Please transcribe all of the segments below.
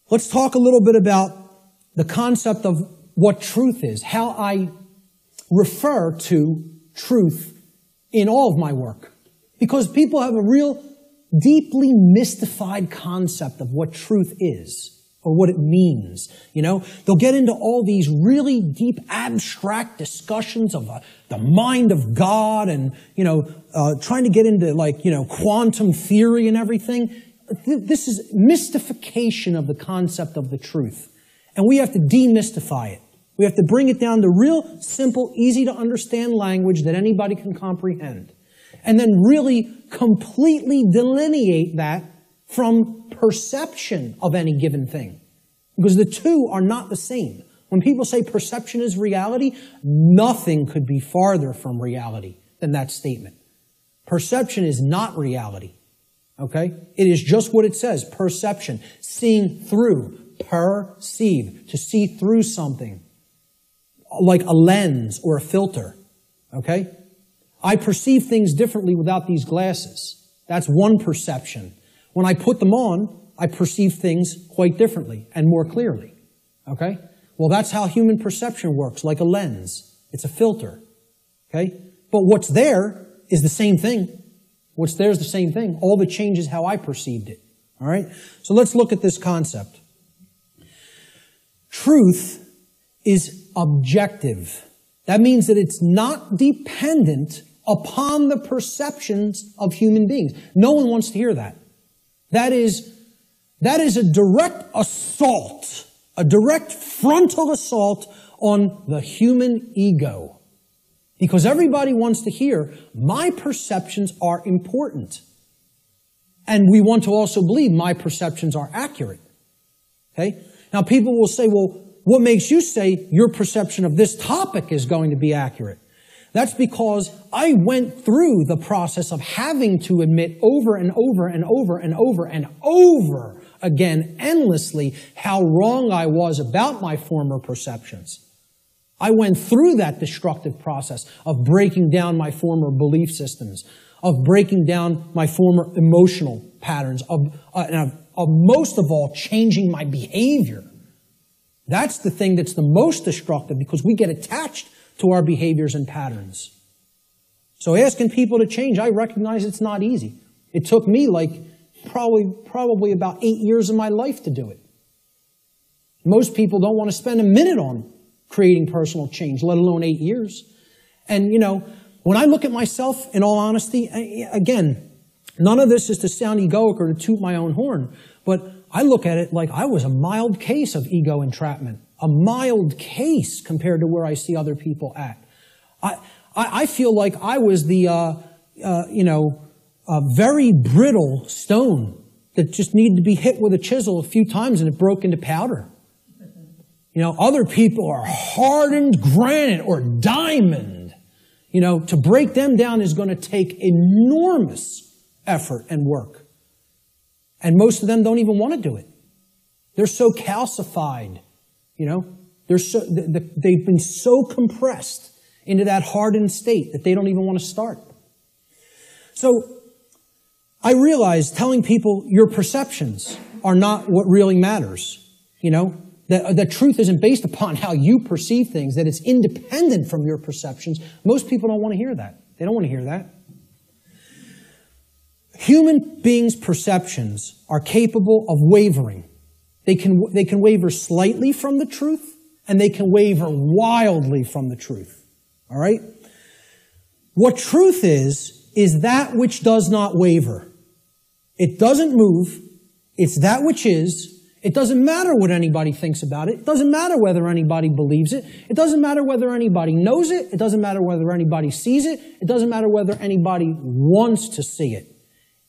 Let's talk a little bit about the concept of what truth is, how I refer to truth in all of my work. Because people have a real deeply mystified concept of what truth is or what it means. You know, they'll get into all these really deep abstract discussions of the mind of God and, trying to get into quantum theory and everything. This is mystification of the concept of the truth. And we have to demystify it. We have to bring it down to real simple, easy to understand language that anybody can comprehend. And then really completely delineate that from perception of any given thing. Because the two are not the same. When people say perception is reality, nothing could be farther from reality than that statement. Perception is not reality. Okay? It is just what it says, perception. Seeing through, perceive, to see through something. Like a lens or a filter. Okay? I perceive things differently without these glasses. That's one perception. When I put them on, I perceive things quite differently and more clearly. Okay? Well, that's how human perception works, like a lens. It's a filter. Okay? But what's there is the same thing. What's there is the same thing. All that changes how I perceived it. All right? So let's look at this concept. Truth is objective. That means that it's not dependent upon the perceptions of human beings. No one wants to hear that. That is a direct assault, a direct frontal assault on the human ego. Because everybody wants to hear, my perceptions are important. And we want to also believe my perceptions are accurate. Okay? Now people will say, well, what makes you say your perception of this topic is going to be accurate? That's because I went through the process of having to admit over and over and over and over and over again, endlessly, how wrong I was about my former perceptions. I went through that destructive process of breaking down my former belief systems, of breaking down my former emotional patterns, of most of all, changing my behavior. That's the thing that's the most destructive because we get attached to our behaviors and patterns. So asking people to change, I recognize it's not easy. It took me probably about 8 years of my life to do it. Most people don't want to spend a minute on creating personal change, let alone 8 years. And, when I look at myself, in all honesty, again, none of this is to sound egoic or to toot my own horn, but I look at it like I was a mild case of ego entrapment. A mild case compared to where I see other people at. I feel like I was the, very brittle stone that just needed to be hit with a chisel a few times and it broke into powder. Other people are hardened granite or diamond. To break them down is going to take enormous effort and work. And most of them don't even want to do it. They're so calcified. They've been so compressed into that hardened state that they don't even want to start. So I realize telling people your perceptions are not what really matters. That truth isn't based upon how you perceive things, that it's independent from your perceptions. Most people don't want to hear that. They don't want to hear that. Human beings' perceptions are capable of wavering. They can waver slightly from the truth, and they can waver wildly from the truth. All right? What truth is that which does not waver. It doesn't move. It's that which is. It doesn't matter what anybody thinks about it. It doesn't matter whether anybody believes it. It doesn't matter whether anybody knows it. It doesn't matter whether anybody sees it. It doesn't matter whether anybody wants to see it.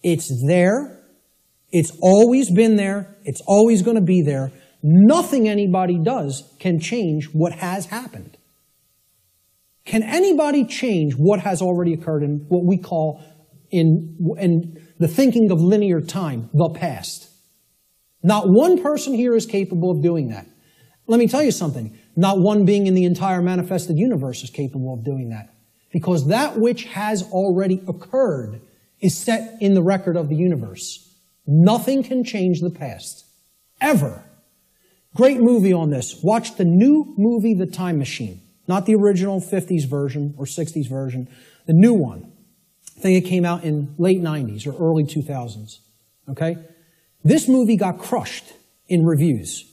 It's there. It's always been there. It's always going to be there. Nothing anybody does can change what has happened. Can anybody change what has already occurred in what we call, in the thinking of linear time, the past? Not one person here is capable of doing that. Let me tell you something. Not one being in the entire manifested universe is capable of doing that. Because that which has already occurred is set in the record of the universe. Nothing can change the past. Ever. Great movie on this. Watch the new movie, The Time Machine. Not the original 50s version or 60s version. The new one. I think it came out in late 90s or early 2000s. Okay? This movie got crushed in reviews.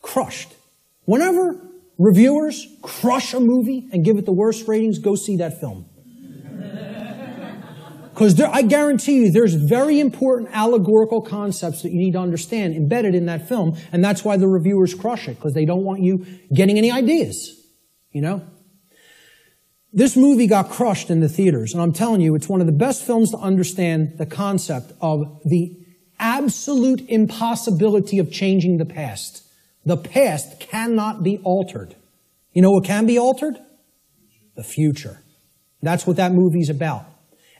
Crushed. Whenever reviewers crush a movie and give it the worst ratings, go see that film. Because I guarantee you there's very important allegorical concepts that you need to understand embedded in that film, and that's why the reviewers crush it, because they don't want you getting any ideas, you know? This movie got crushed in the theaters, and I'm telling you, it's one of the best films to understand the concept of the absolute impossibility of changing the past. The past cannot be altered. You know what can be altered? The future. That's what that movie's about.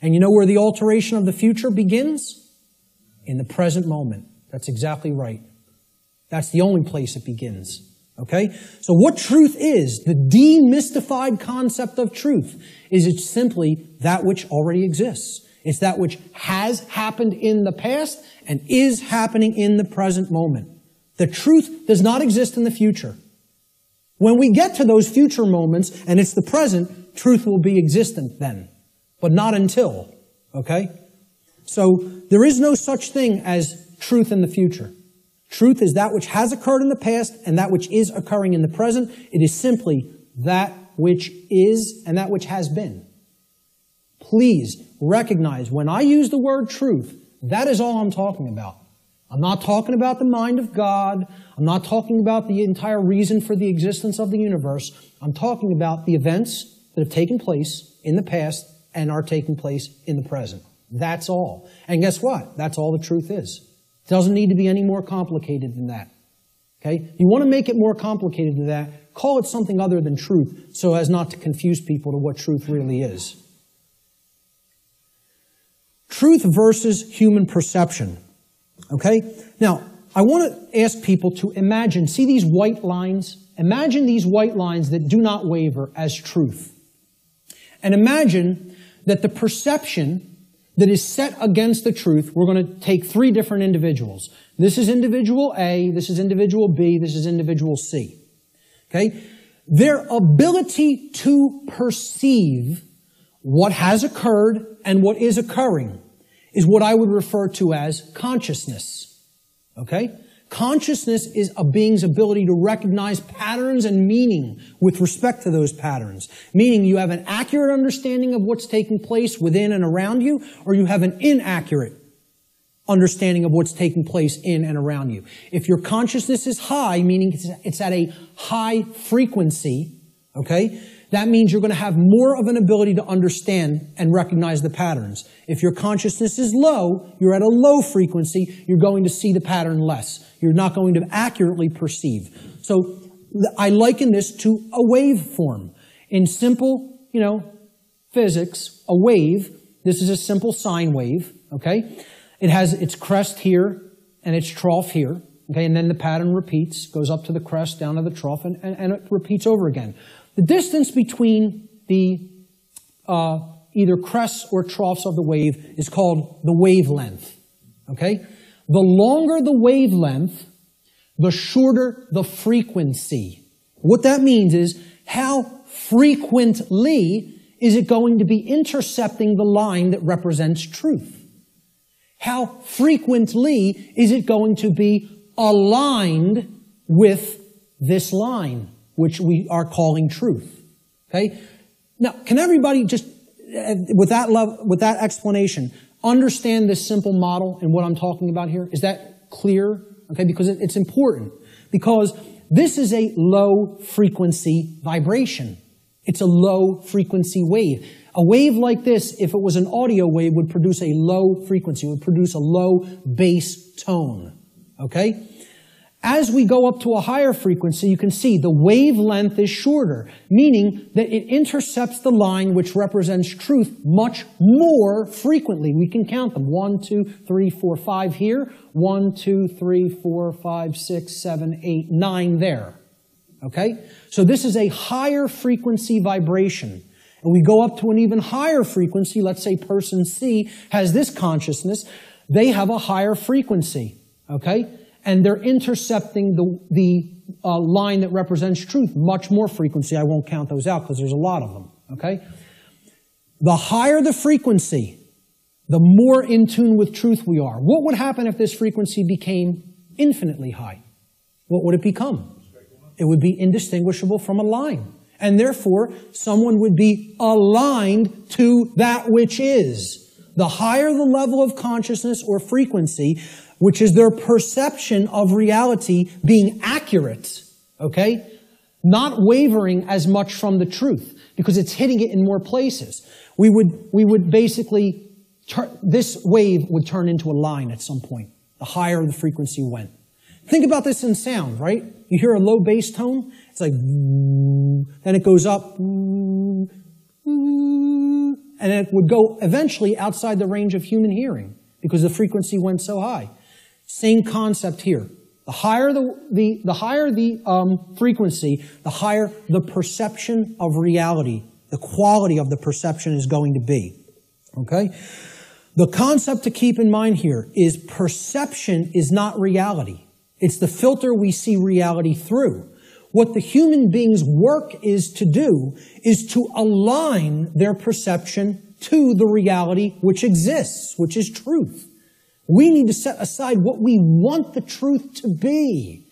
And you know where the alteration of the future begins? In the present moment. That's exactly right. That's the only place it begins. Okay? So what truth is, the demystified concept of truth, is it's simply that which already exists. It's that which has happened in the past and is happening in the present moment. The truth does not exist in the future. When we get to those future moments and it's the present, truth will be existent then. But not until, okay? So there is no such thing as truth in the future. Truth is that which has occurred in the past and that which is occurring in the present. It is simply that which is and that which has been. Please recognize when I use the word truth, that is all I'm talking about. I'm not talking about the mind of God. I'm not talking about the entire reason for the existence of the universe. I'm talking about the events that have taken place in the past and are taking place in the present. That's all. And guess what? That's all the truth is. It doesn't need to be any more complicated than that. Okay? You want to make it more complicated than that, call it something other than truth so as not to confuse people to what truth really is. Truth versus human perception. Okay? Now, I want to ask people to imagine, see these white lines? Imagine these white lines that do not waver as truth. And imagine that the perception that is set against the truth, we're going to take three different individuals. This is individual A, this is individual B, this is individual C. Okay? Their ability to perceive what has occurred and what is occurring is what I would refer to as consciousness. Okay? Consciousness is a being's ability to recognize patterns and meaning with respect to those patterns. Meaning you have an accurate understanding of what's taking place within and around you, or you have an inaccurate understanding of what's taking place in and around you. If your consciousness is high, meaning it's at a high frequency, okay, that means you're going to have more of an ability to understand and recognize the patterns. If your consciousness is low, you're at a low frequency, you're going to see the pattern less. You're not going to accurately perceive. So I liken this to a waveform. In simple, physics, a wave, this is a simple sine wave, okay? It has its crest here and its trough here, okay? And then the pattern repeats, goes up to the crest, down to the trough, and it repeats over again. The distance between the either crests or troughs of the wave is called the wavelength. Okay? The longer the wavelength, the shorter the frequency. What that means is how frequently is it going to be intercepting the line that represents truth? How frequently is it going to be aligned with this line, which we are calling truth? Okay? Now, can everybody just, with that explanation, understand this simple model and what I'm talking about here? Is that clear? Okay, because it's important. Because this is a low frequency vibration. It's a low frequency wave. A wave like this, if it was an audio wave, would produce a low frequency, would produce a low bass tone. Okay? As we go up to a higher frequency, you can see the wavelength is shorter, meaning that it intercepts the line which represents truth much more frequently. We can count them. 1, 2, 3, 4, 5 here. 1, 2, 3, 4, 5, 6, 7, 8, 9 there. Okay? So this is a higher frequency vibration. And we go up to an even higher frequency. Let's say person C has this consciousness. They have a higher frequency. Okay? and they're intercepting the line that represents truth, much more frequency. I won't count those out because there's a lot of them, okay? The higher the frequency, the more in tune with truth we are. What would happen if this frequency became infinitely high? What would it become? It would be indistinguishable from a line. And therefore, someone would be aligned to that which is. The higher the level of consciousness or frequency, which is their perception of reality being accurate, okay? Not wavering as much from the truth, because it's hitting it in more places. We would basically, this wave would turn into a line at some point, the higher the frequency went. Think about this in sound, right? You hear a low bass tone, it's like, then it goes up, and it would go eventually outside the range of human hearing because the frequency went so high. Same concept here. The higher the frequency, the higher the perception of reality, the quality of the perception is going to be. Okay? The concept to keep in mind here is perception is not reality. It's the filter we see reality through. What the human being's work is to do is to align their perception to the reality which exists, which is truth. We need to set aside what we want the truth to be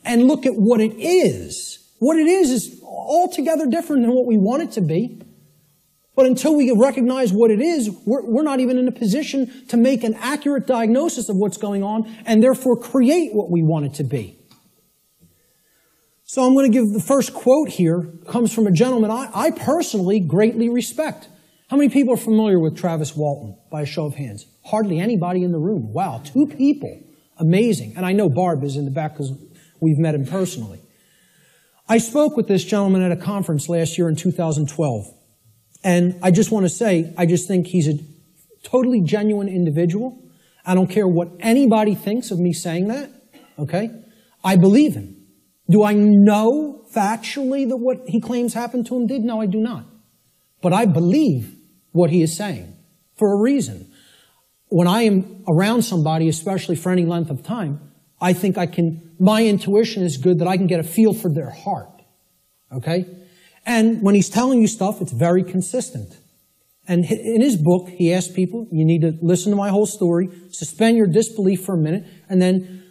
and look at what it is. What it is altogether different than what we want it to be. But until we recognize what it is, we're not even in a position to make an accurate diagnosis of what's going on and therefore create what we want it to be. So I'm going to give the first quote here, comes from a gentleman I personally greatly respect. How many people are familiar with Travis Walton, by a show of hands? Hardly anybody in the room. Wow, 2 people. Amazing. And I know Barb is in the back because we've met him personally. I spoke with this gentleman at a conference last year in 2012. And I just want to say, I just think he's a totally genuine individual. I don't care what anybody thinks of me saying that, okay? I believe him. Do I know factually that what he claims happened to him did? No, I do not. But I believe what he is saying for a reason. When I am around somebody, especially for any length of time, I think my intuition is good that I can get a feel for their heart, okay? And when he's telling you stuff, it's very consistent. And in his book, he asks people, you need to listen to my whole story, suspend your disbelief for a minute, and then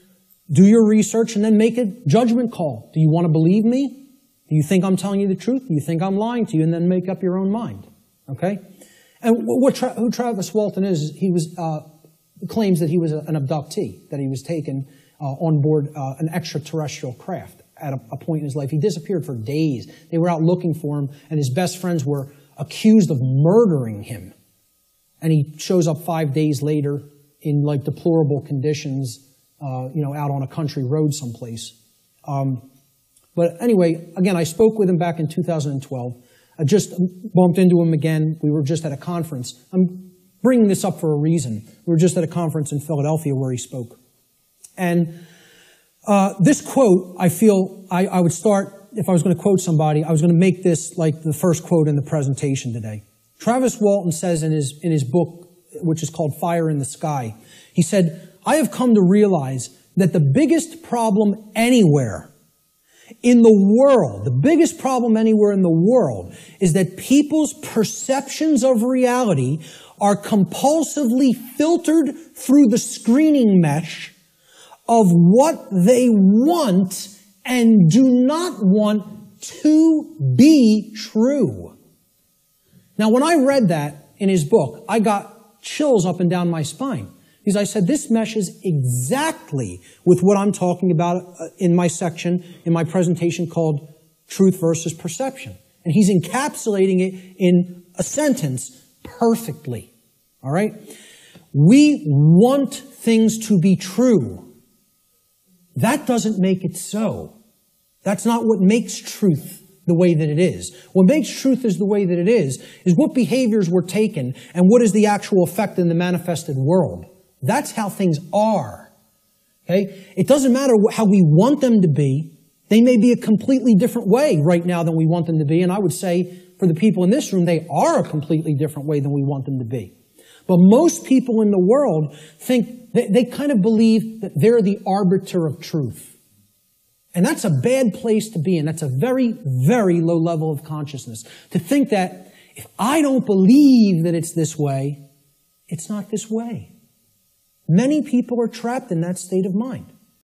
do your research, and then make a judgment call. Do you want to believe me? Do you think I'm telling you the truth? Do you think I'm lying to you? And then make up your own mind. Okay? And who Travis Walton is, he claims that he was an abductee, that he was taken on board an extraterrestrial craft at a point in his life. He disappeared for days. They were out looking for him, and his best friends were accused of murdering him. And he shows up 5 days later in like deplorable conditions, out on a country road someplace. But anyway, again, I spoke with him back in 2012. I just bumped into him again. We were just at a conference. I'm bringing this up for a reason. We were just at a conference in Philadelphia where he spoke. And this quote, I feel I would start, if I was going to quote somebody, I was going to make this like the first quote in the presentation today. Travis Walton says in his book, which is called Fire in the Sky, he said, I have come to realize that the biggest problem anywhere in the world, the biggest problem anywhere in the world is that people's perceptions of reality are compulsively filtered through the screening mesh of what they want and do not want to be true. Now, when I read that in his book, I got chills up and down my spine. Because I said, this meshes exactly with what I'm talking about in my section, in my presentation called Truth versus Perception. And he's encapsulating it in a sentence perfectly. All right? We want things to be true. That doesn't make it so. That's not what makes truth the way that it is. What makes truth is the way that it is what behaviors were taken and what is the actual effect in the manifested world. That's how things are. Okay? It doesn't matter how we want them to be. They may be a completely different way right now than we want them to be. And I would say for the people in this room, they are a completely different way than we want them to be. But most people in the world think, they kind of believe that they're the arbiter of truth. And that's a bad place to be in. That's a very, very low level of consciousness. To think that if I don't believe that it's this way, it's not this way. Many people are trapped in that state of mind.